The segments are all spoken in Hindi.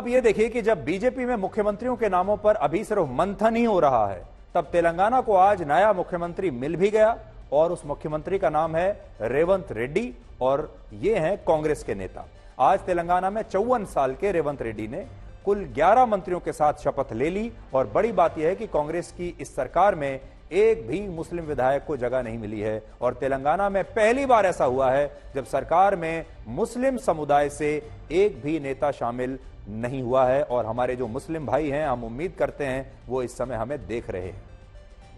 आप ये देखिए कि जब बीजेपी में मुख्यमंत्रियों के नामों पर अभी सिर्फ मंथन ही हो रहा है, तब तेलंगाना को आज नया मुख्यमंत्री मिल भी गया और उस मुख्यमंत्री का नाम है रेवंत रेड्डी और ये हैं कांग्रेस के नेता। आज तेलंगाना में 54 साल के रेवंत रेड्डी ने कुल 11 मंत्रियों के साथ शपथ ले ली और बड़ी बात यह है कि कांग्रेस की इस सरकार में एक भी मुस्लिम विधायक को जगह नहीं मिली है और तेलंगाना में पहली बार ऐसा हुआ है जब सरकार में मुस्लिम समुदाय से एक भी नेता शामिल नहीं हुआ है और हमारे जो मुस्लिम भाई हैं, हम उम्मीद करते हैं वो इस समय हमें देख रहे हैं।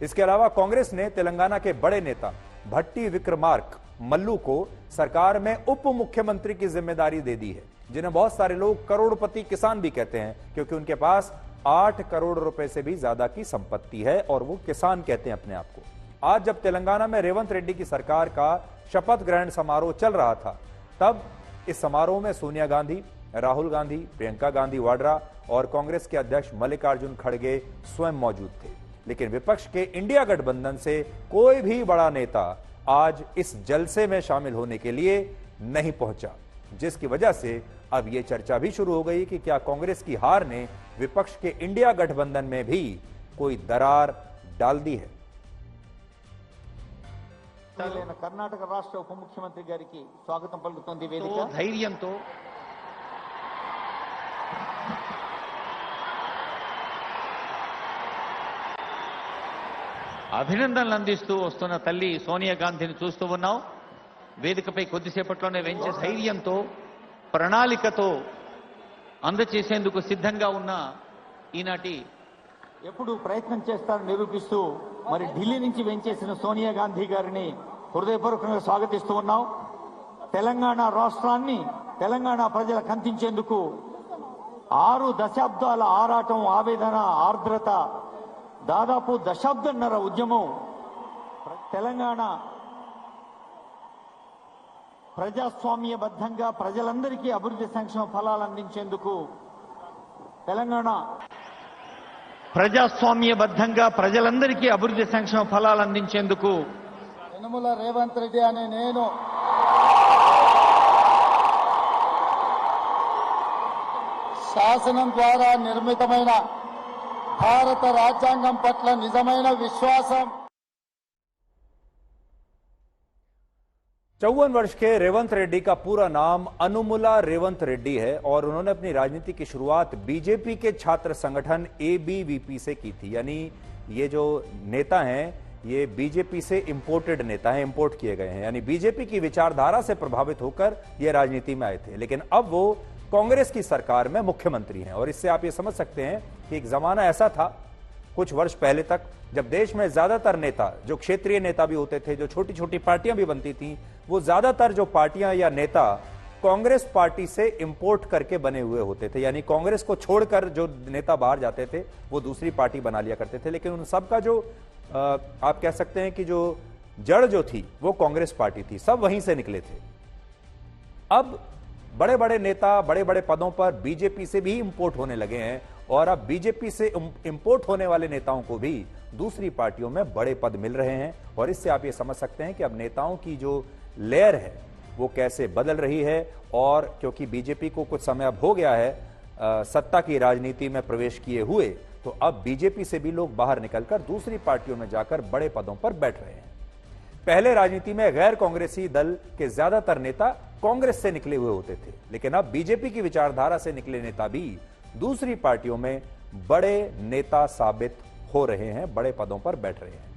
इसके अलावा कांग्रेस ने तेलंगाना के बड़े नेता भट्टी विक्रमार्क मल्लू को सरकार में उप मुख्यमंत्री की जिम्मेदारी दे दी है, जिन्हें बहुत सारे लोग करोड़पति किसान भी कहते हैं क्योंकि उनके पास 8 करोड़ रुपए से भी ज्यादा की संपत्ति है और वो किसान कहते हैं अपने आप को। आज जब तेलंगाना में रेवंत रेड्डी की सरकार का शपथ ग्रहण समारोह चल रहा था, तब इस समारोह में सोनिया गांधी, राहुल गांधी, प्रियंका गांधी वाड्रा और कांग्रेस के अध्यक्ष मल्लिकार्जुन खड़गे स्वयं मौजूद थे। लेकिन विपक्ष के इंडिया गठबंधन से कोई भी बड़ा नेता आज इस जलसे में शामिल होने के लिए नहीं पहुंचा, जिसकी वजह से अब यह चर्चा भी शुरू हो गई कि क्या कांग्रेस की हार ने विपक्ष के इंडिया गठबंधन में भी कोई दरार डाल दी है। कर्नाटक राष्ट्र उप मुख्यमंत्री गारिकी स्वागतं पलुकुतोंदी वेदिक धैर्यंतो అభినందనలు అందిస్తూ వస్తున్న తల్లి సోనియా గాంధీని చూస్తూ ఉన్నాం। వేదికపై కొద్దిసేపట్లోనే వెంచే ధైర్యంతో ప్రణాళికతో అందచేసేందుకు సిద్ధంగా ఉన్న ఈనాటి ఎప్పుడు ప్రయత్నం చేస్తారని నిరూపిస్తూ మరి ఢిల్లీ నుంచి వెంచేసిన సోనియా గాంధీ గారిని హృదయపూర్వకంగా స్వాగతిస్తూ ఉన్నాం। తెలంగాణ రాష్ట్రాన్ని తెలంగాణ ప్రజలకు అందించేందుకు 6 దశాబ్దాల ఆరాటం, ఆవేదన, ఆర్ద్రత, దాదాపు దశాబ్దన్నర ఉద్యమం తెలంగాణ ప్రజాస్వామ్యబద్ధంగా ప్రజలందరికీ అభివృద్ధి సంక్షేమ ఫలాలు అందించేందుకు తెలంగాణ ప్రజాస్వామ్యబద్ధంగా ప్రజలందరికీ అభివృద్ధి సంక్షేమ ఫలాలు అందించేందుకు యనమల రేవంత్ రెడ్డి అనే నేను శాసనం ద్వారా నిర్మితమైన భారత రాజ్యాంగం పట్ల నిజమైన విశ్వాసం। 54 वर्ष के रेवंत रेड्डी का पूरा नाम अनुमुला रेवंत रेड्डी है और उन्होंने अपनी राजनीति की शुरुआत बीजेपी के छात्र संगठन एबीवीपी से की थी। यानी ये जो नेता हैं ये बीजेपी से इंपोर्टेड नेता हैं, इंपोर्ट किए गए हैं, यानी बीजेपी की विचारधारा से प्रभावित होकर ये राजनीति में आए थे। लेकिन अब वो कांग्रेस की सरकार में मुख्यमंत्री हैं और इससे आप ये समझ सकते हैं कि एक जमाना ऐसा था कुछ वर्ष पहले तक जब देश में ज्यादातर नेता, जो क्षेत्रीय नेता भी होते थे, जो छोटी छोटी पार्टियां भी बनती थी, वो ज्यादातर जो पार्टियां या नेता कांग्रेस पार्टी से इंपोर्ट करके बने हुए होते थे। यानी कांग्रेस को छोड़कर जो नेता बाहर जाते थे वो दूसरी पार्टी बना लिया करते थे। लेकिन उन सबका जो आप कह सकते हैं कि जो जड़ जो थी वो कांग्रेस पार्टी थी, सब वहीं से निकले थे। अब बड़े बड़े नेता बड़े बड़े पदों पर बीजेपी से भी इंपोर्ट होने लगे हैं और अब बीजेपी से इंपोर्ट होने वाले नेताओं को भी दूसरी पार्टियों में बड़े पद मिल रहे हैं और इससे आप ये समझ सकते हैं कि अब नेताओं की जो लेयर है वो कैसे बदल रही है। और क्योंकि बीजेपी को कुछ समय अब हो गया है सत्ता की राजनीति में प्रवेश किए हुए, तो अब बीजेपी से भी लोग बाहर निकलकर दूसरी पार्टियों में जाकर बड़े पदों पर बैठ रहे हैं। पहले राजनीति में गैर कांग्रेसी दल के ज्यादातर नेता कांग्रेस से निकले हुए होते थे, लेकिन अब बीजेपी की विचारधारा से निकले नेता भी दूसरी पार्टियों में बड़े नेता साबित हो रहे हैं, बड़े पदों पर बैठ रहे हैं।